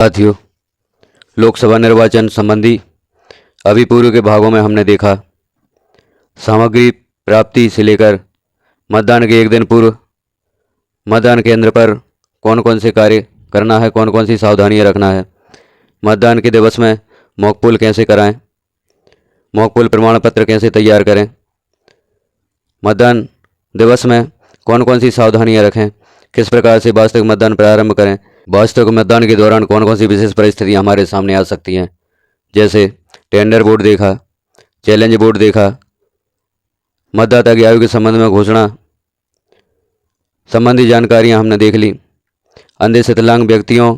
साथियों, लोकसभा निर्वाचन संबंधी अभी पूर्व के भागों में हमने देखा सामग्री प्राप्ति से लेकर मतदान के एक दिन पूर्व मतदान केंद्र पर कौन कौन से कार्य करना है, कौन कौन सी सावधानियां रखना है, मतदान के दिवस में मॉक पोल कैसे कराएं, मॉक पोल प्रमाण पत्र कैसे तैयार करें, मतदान दिवस में कौन कौन सी सावधानियां रखें, किस प्रकार से वास्तविक मतदान प्रारंभ करें, वास्तविक मतदान के दौरान कौन कौन सी विशेष परिस्थितियां हमारे सामने आ सकती हैं, जैसे टेंडर बोर्ड देखा, चैलेंज बोर्ड देखा, मतदाता की आयु के संबंध में घोषणा संबंधी जानकारियां हमने देख ली। अंधे विकलांग व्यक्तियों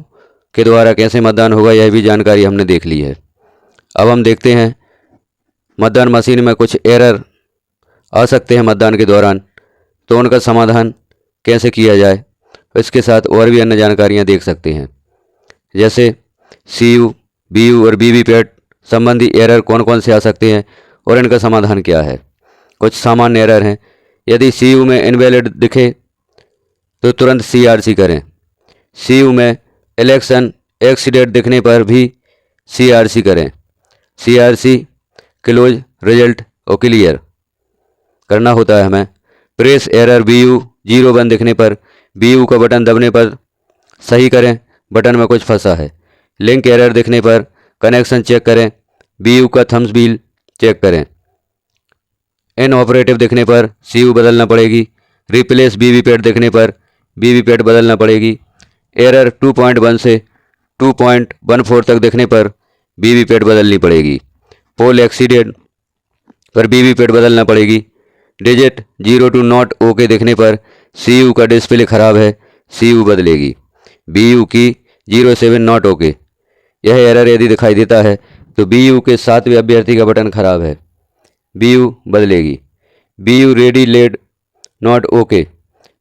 के द्वारा कैसे मतदान होगा यह भी जानकारी हमने देख ली है। अब हम देखते हैं मतदान मशीन में कुछ एरर आ सकते हैं मतदान के दौरान, तो उनका समाधान कैसे किया जाए। इसके साथ और भी अन्य जानकारियां देख सकते हैं, जैसे CU, BU और वीवीपैट संबंधी एरर कौन कौन से आ सकते हैं और इनका समाधान क्या है। कुछ सामान्य एरर हैं। यदि CU में इनवैलिड दिखे तो तुरंत CRC करें। CU में इलेक्शन एक्सीडेंट दिखने पर भी CRC करें। CRC क्लोज रिजल्ट और क्लियर करना होता है हमें। प्रेस एरर BU 01 दिखने पर BU का बटन दबने पर सही करें, बटन में कुछ फंसा है। लिंक एरर दिखने पर कनेक्शन चेक करें, BU का थम्स व्हील चेक करें। इनऑपरेटिव दिखने पर CU बदलना पड़ेगी। रिप्लेस वीवीपैट दिखने पर वीवीपैट बदलना पड़ेगी। एरर 2.1 से 2.14 तक दिखने पर वीवीपैट बदलनी पड़ेगी। पोल एक्सीडेंट पर वीवीपैट बदलना पड़ेगी। डिजिट 02 नॉट ओके दिखने पर CU का डिस्प्ले खराब है, CU बदलेगी। BU की 07 नॉट ओके, यह एरर यदि दिखाई देता है तो BU के 7वें अभ्यर्थी का बटन खराब है, BU बदलेगी। BU ready let not okay,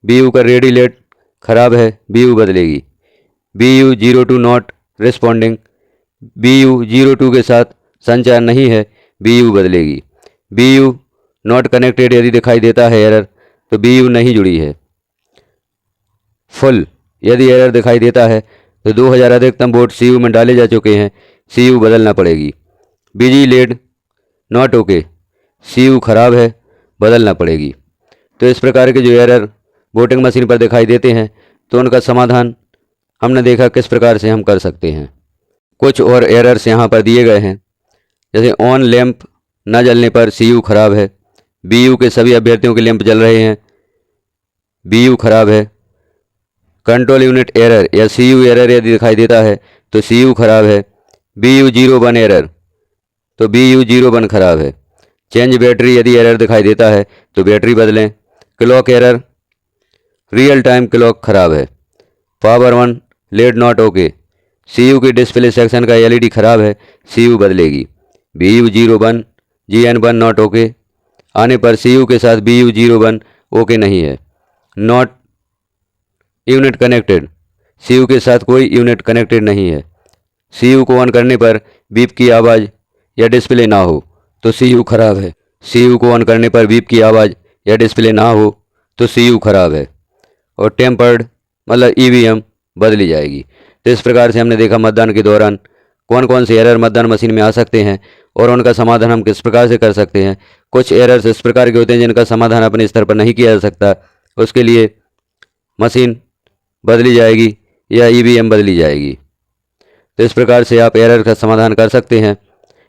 BU का रेडी लेट खराब है, BU बदलेगी। BU 02 नॉट रिस्पॉन्डिंग, BU 02 के साथ संचार नहीं है, BU बदलेगी। BU नॉट कनेक्टेड यदि दिखाई देता है एरर तो BU नहीं जुड़ी है। फुल यदि एरर दिखाई देता है तो 2000 अधिकतम वोट CU में डाले जा चुके हैं, CU बदलना पड़ेगी। Busy let not okay, CU खराब है, बदलना पड़ेगी। तो इस प्रकार के जो एरर वोटिंग मशीन पर दिखाई देते हैं तो उनका समाधान हमने देखा किस प्रकार से हम कर सकते हैं। कुछ और एरर्स यहाँ पर दिए गए हैं, जैसे ऑन लैंप न जलने पर CU खराब है, BU के सभी अभ्यर्थियों के लैंप जल रहे हैं, BU खराब है। कंट्रोल यूनिट एरर या CU एरर यदि दिखाई देता है तो CU खराब है। BU 01 एरर तो BU 01 खराब है। चेंज बैटरी यदि एरर दिखाई देता है तो बैटरी बदलें। Clock error real time clock खराब है। Power on let not okay, CU के डिस्प्ले सेक्शन का LED खराब है, CU बदलेगी। BU 01 GN1 नॉट ओके, आने पर CU के साथ BU 01 ओके नहीं है। नॉट यूनिट कनेक्टेड, CU के साथ कोई यूनिट कनेक्टेड नहीं है। CU को ऑन करने पर बीप की आवाज़ या डिस्प्ले ना हो तो CU खराब है। CU को ऑन करने पर बीप की आवाज़ या डिस्प्ले ना हो तो CU खराब है। और टेम्पर्ड मतलब EVM बदली जाएगी। तो इस प्रकार से हमने देखा मतदान के दौरान कौन कौन से एरर मतदान मशीन में आ सकते हैं और उनका समाधान हम किस प्रकार से कर सकते हैं। कुछ एरर्स इस प्रकार के होते हैं जिनका समाधान अपने स्तर पर नहीं किया जा सकता, उसके लिए मशीन बदली जाएगी या EVM बदली जाएगी। तो इस प्रकार से आप एरर का समाधान कर सकते हैं।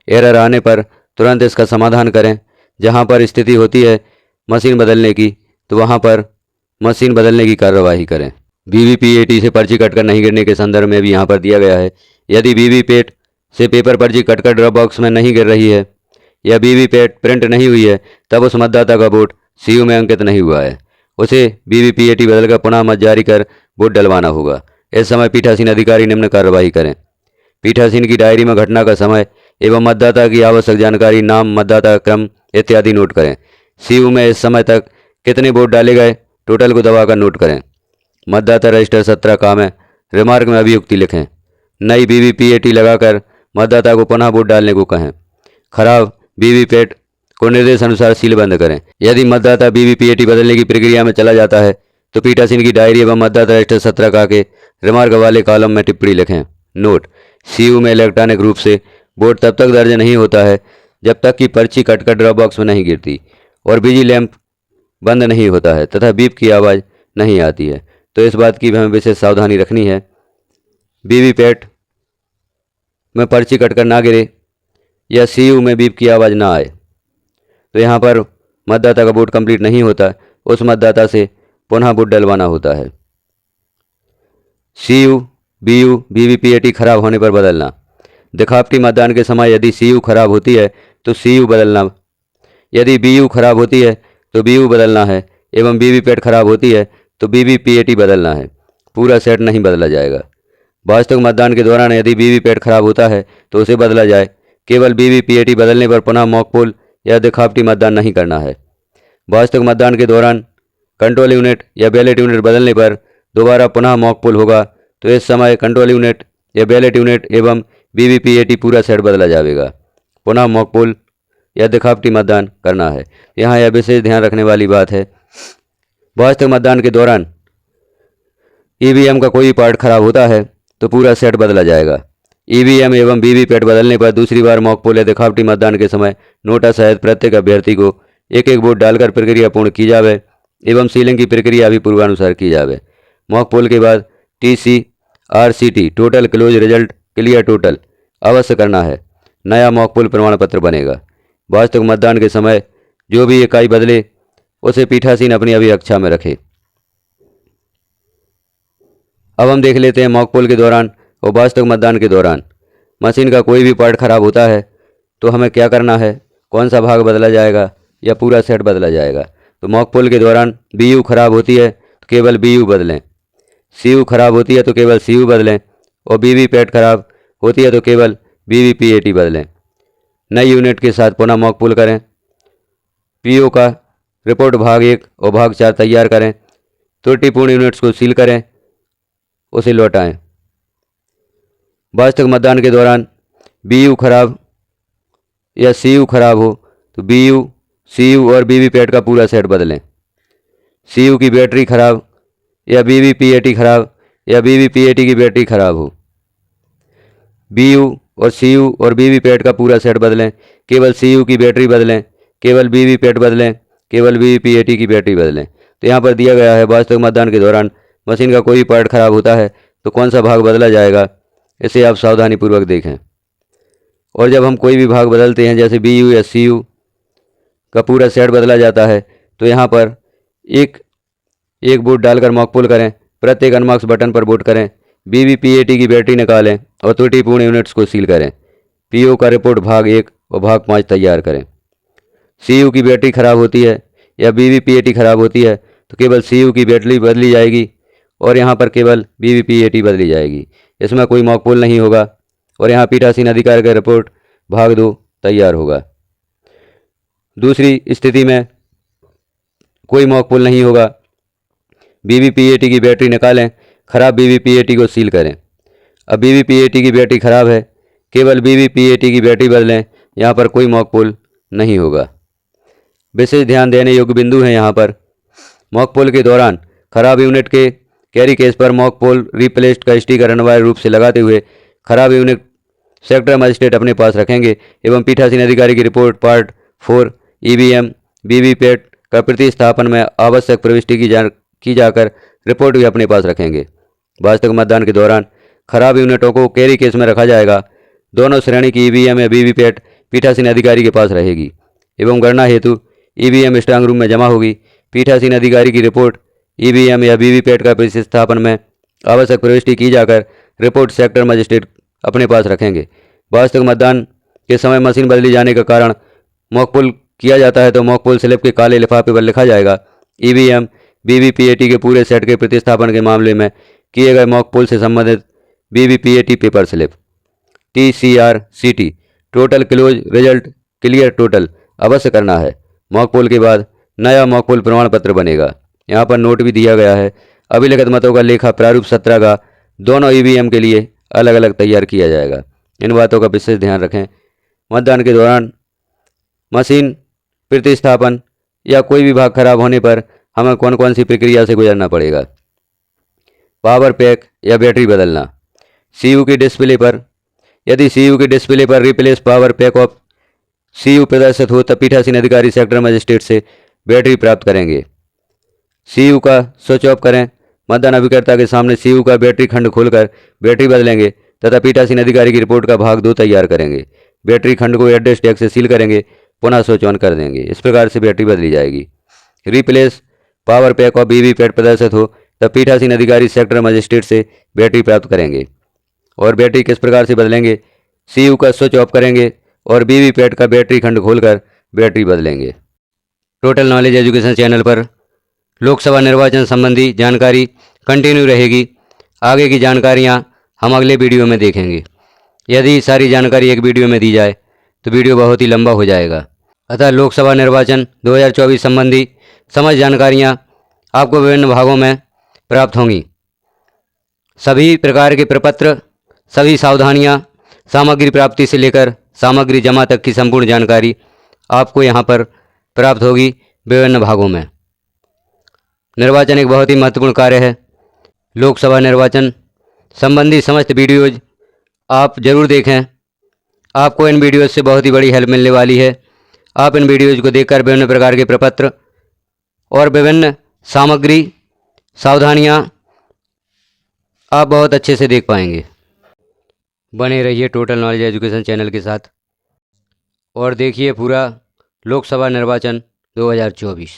एरर आने पर तुरंत इसका समाधान करें। जहां पर स्थिति होती है मशीन बदलने की तो वहां पर मशीन बदलने की कार्रवाई करें। वीवीपैट से पर्ची कटकर नहीं गिरने के संदर्भ में भी यहाँ पर दिया गया है। यदि वीवीपैट से पेपर पर्ची कटकर ड्रॉप बॉक्स में नहीं गिर रही है या वीवीपैट प्रिंट नहीं हुई है तब उस मतदाता का वोट CU में अंकित नहीं हुआ है, उसे वीवीपैट बदलकर पुनः मत जारी कर वोट डलवाना होगा। इस समय पीठासीन अधिकारी निम्न कार्रवाई करें। पीठासीन की डायरी में घटना का समय एवं मतदाता की आवश्यक जानकारी, नाम, मतदाता क्रम इत्यादि नोट करें। CU में इस समय तक कितने वोट डाले गए टोटल को दबाकर नोट करें। मतदाता रजिस्टर 17 काम है, रिमार्क में अभियुक्ति लिखें। नई वीवीपैट लगाकर मतदाता को पुनः वोट डालने को कहें। खराब वीवीपैट को निर्देश अनुसार सील बंद करें। यदि मतदाता वीवीपैट बदलने की प्रक्रिया में चला जाता है तो पीठासीन की डायरी एवं मतदाता रजिस्टर 17 का के रिमार्क वाले कॉलम में टिप्पणी लिखें। नोट: सीयू में इलेक्ट्रॉनिक रूप से वोट तब तक दर्ज नहीं होता है जब तक कि पर्ची कटकर ड्रॉप बॉक्स में नहीं गिरती और बिजली लैंप बंद नहीं होता है तथा बीप की आवाज़ नहीं आती है। तो इस बात की भी हमें विशेष सावधानी रखनी है, वीवीपैट में पर्ची कटकर ना गिरे या सीयू में बीप की आवाज़ ना आए। तो यहाँ पर मतदाता का वोट कंप्लीट नहीं होता, उस मतदाता से पुनः वोट डलवाना होता है। सीयू, बीयू, वीवीपीएटी खराब होने पर बदलना: दिखावटी मतदान के समय यदि सीयू खराब होती है तो सीयू बदलना, यदि बीयू खराब होती है तो बीयू बदलना है एवं वीवीपैट खराब होती है तो वीवीपीएटी बदलना है। पूरा सेट नहीं बदला जाएगा। वास्तविक मतदान के दौरान यदि वीवीपैट खराब होता है तो उसे बदला जाए। केवल वीवीपीएटी बदलने पर पुनः मॉक पोल या दिखावटी मतदान नहीं करना है। वास्तविक मतदान के दौरान कंट्रोल यूनिट या बैलेट यूनिट बदलने पर दोबारा पुनः मॉक पोल होगा, तो इस समय कंट्रोल यूनिट या बैलेट यूनिट एवं वीवीपीएटी पूरा सेट बदला जाएगा। पुनः मॉक पोल या दिखावटी मतदान करना है। यहाँ यह विशेष ध्यान रखने वाली बात है, वास्तविक मतदान के दौरान ईवीएम का कोई पार्ट खराब होता है तो पूरा सेट बदला जाएगा। ईवीएम एवं वीवीपैट बदलने पर दूसरी बार मॉक पोल या दिखावटी मतदान के समय नोटा सहित प्रत्येक अभ्यर्थी को एक एक वोट डालकर प्रक्रिया पूर्ण की जावे एवं सीलिंग की प्रक्रिया भी पूर्वानुसार की जावे। मॉक पोल के बाद TCRCT total close result clear total अवश्य करना है, नया मॉक पोल प्रमाण पत्र बनेगा। वास्तविक मतदान के समय जो भी इकाई बदले उसे पीठासीन अपनी अभिरक्षा में रखे। अब हम देख लेते हैं मॉक पोल के दौरान और वास्तविक मतदान के दौरान मशीन का कोई भी पार्ट खराब होता है तो हमें क्या करना है, कौन सा भाग बदला जाएगा या पूरा सेट बदला जाएगा। तो मॉक पोल के दौरान बीयू खराब होती है तो केवल बीयू बदलें, सीयू खराब होती है तो केवल सीयू बदलें और वीवीपैट खराब होती है तो केवल वीवीपीएटी बदलें। नई यूनिट के साथ पुनः मॉक पोल करें। पीओ का रिपोर्ट भाग 1 और भाग 4 तैयार करें। त्रुटिपूर्ण यूनिट्स को सील करें, उसे लौटाएं। वास्तविक मतदान के दौरान बीयू खराब या सीयू खराब हो तो बीयू, सीयू और वीवीपैट का पूरा सेट बदलें। सीयू की बैटरी खराब या वीवीपीएटी खराब या वीवीपीएटी की बैटरी खराब हो, बीयू और सीयू और वीवीपैट का पूरा सेट बदलें। केवल सीयू की बैटरी बदलें, केवल वीवीपैट बदलें, केवल वीवीपीएटी की बैटरी बदलें। तो यहाँ पर दिया गया है वास्तविक मतदान के दौरान मशीन का कोई पार्ट खराब होता है तो कौन सा भाग बदला जाएगा, इसे आप सावधानीपूर्वक देखें। और जब हम कोई भी भाग बदलते हैं जैसे बीयू या सीयू का पूरा सेट बदला जाता है तो यहाँ पर एक वोट डालकर मॉक पोल करें, प्रत्येक अनमार्क्स बटन पर वोट करें, वीवीपीएटी की बैटरी निकालें और त्रुटिपूर्ण यूनिट्स को सील करें। पीओ का रिपोर्ट भाग 1 और भाग 5 तैयार करें। सीयू की बैटरी खराब होती है या वीवीपीएटी खराब होती है तो केवल सीयू की बैटरी बदली जाएगी और यहाँ पर केवल वीवीपीएटी बदली जाएगी। इसमें कोई मॉक पोल नहीं होगा और यहाँ पीठासीन अधिकारी का रिपोर्ट भाग 2 तैयार होगा। दूसरी स्थिति में कोई मॉक पोल नहीं होगा। वीवीपीएटी की बैटरी निकालें, खराब वीवीपीएटी को सील करें। अब वीवीपीएटी की बैटरी खराब है, केवल वीवीपीएटी की बैटरी बदलें, यहाँ पर कोई मॉक पोल नहीं होगा। विशेष ध्यान देने योग्य बिंदु हैं यहाँ पर। मॉक पोल के दौरान खराब यूनिट के कैरी केस पर मॉक पोल रिप्लेस्ड का स्टिकर अनिवार्य रूप से लगाते हुए खराब यूनिट सेक्टर मजिस्ट्रेट अपने पास रखेंगे एवं पीठासीन अधिकारी की रिपोर्ट पार्ट 4 ईवीएम वीवीपैट का प्रतिस्थापन में आवश्यक प्रविष्टि की जाकर रिपोर्ट भी अपने पास रखेंगे। वास्तविक मतदान के दौरान खराब यूनिटों को कैरी केस में रखा जाएगा। दोनों श्रेणी की ईवीएम या वीवीपैट पीठासीन अधिकारी के पास रहेगी एवं गणना हेतु ईवीएम स्ट्रांग रूम में जमा होगी। पीठासीन अधिकारी की रिपोर्ट ईवीएम या वीवीपैट का प्रतिस्थापन में आवश्यक प्रविष्टि की जाकर रिपोर्ट सेक्टर मजिस्ट्रेट अपने पास रखेंगे। वास्तविक मतदान के समय मशीन बदली जाने का कारण मॉक पोल किया जाता है तो मॉक पोल स्लिप के काले लिफाफे पर लिखा जाएगा ईवीएम वीवीपीएटी के पूरे सेट के प्रतिस्थापन के मामले में किए गए मॉक पोल से संबंधित VVPAT paper slip. TCRCT total close result clear total अवश्य करना है। मॉक पोल के बाद नया मॉक पोल प्रमाण पत्र बनेगा। यहाँ पर नोट भी दिया गया है, अभिलिखित मतों का लेखा प्रारूप 17 का दोनों ईवीएम के लिए अलग अलग तैयार किया जाएगा। इन बातों का विशेष ध्यान रखें। मतदान के दौरान मशीन प्रतिस्थापन या कोई भी भाग खराब होने पर हमें कौन कौन सी प्रक्रिया से गुजरना पड़ेगा। पावर पैक या बैटरी बदलना, CU की डिस्प्ले पर, यदि CU की डिस्प्ले पर replace power pack of CU प्रदर्शित हो तब पीठासीन अधिकारी सेक्टर मजिस्ट्रेट से बैटरी प्राप्त करेंगे। CU का स्विच ऑफ करें। मतदान अभिकर्ता के सामने CU का बैटरी खंड खोलकर बैटरी बदलेंगे तथा पीठासीन अधिकारी की रिपोर्ट का भाग 2 तैयार करेंगे। बैटरी खंड को एड्रेस टैग से सील करेंगे, पुनः स्विच ऑन कर देंगे। इस प्रकार से बैटरी बदली जाएगी। Replace power pack of VVPAT प्रदर्शित हो तब पीठासीन अधिकारी सेक्टर मजिस्ट्रेट से बैटरी प्राप्त करेंगे। और बैटरी किस प्रकार से बदलेंगे? CU का स्विच ऑफ करेंगे और वीवीपैट का बैटरी खंड खोलकर बैटरी बदलेंगे। टोटल नॉलेज एजुकेशन चैनल पर लोकसभा निर्वाचन संबंधी जानकारी कंटिन्यू रहेगी। आगे की जानकारियां हम अगले वीडियो में देखेंगे। यदि सारी जानकारी एक वीडियो में दी जाए तो वीडियो बहुत ही लंबा हो जाएगा। अतः लोकसभा निर्वाचन 2024 संबंधी समस्त जानकारियां आपको विभिन्न भागों में प्राप्त होंगी। सभी प्रकार के प्रपत्र, सभी सावधानियां, सामग्री प्राप्ति से लेकर सामग्री जमा तक की संपूर्ण जानकारी आपको यहां पर प्राप्त होगी विभिन्न भागों में। निर्वाचन एक बहुत ही महत्वपूर्ण कार्य है। लोकसभा निर्वाचन संबंधी समस्त वीडियोज आप जरूर देखें। आपको इन वीडियोज से बहुत ही बड़ी हेल्प मिलने वाली है। आप इन वीडियोज को देखकर विभिन्न प्रकार के प्रपत्र और विभिन्न सामग्री, सावधानियां आप बहुत अच्छे से देख पाएंगे। बने रहिए टोटल नॉलेज एजुकेशन चैनल के साथ और देखिए पूरा लोकसभा निर्वाचन 2024।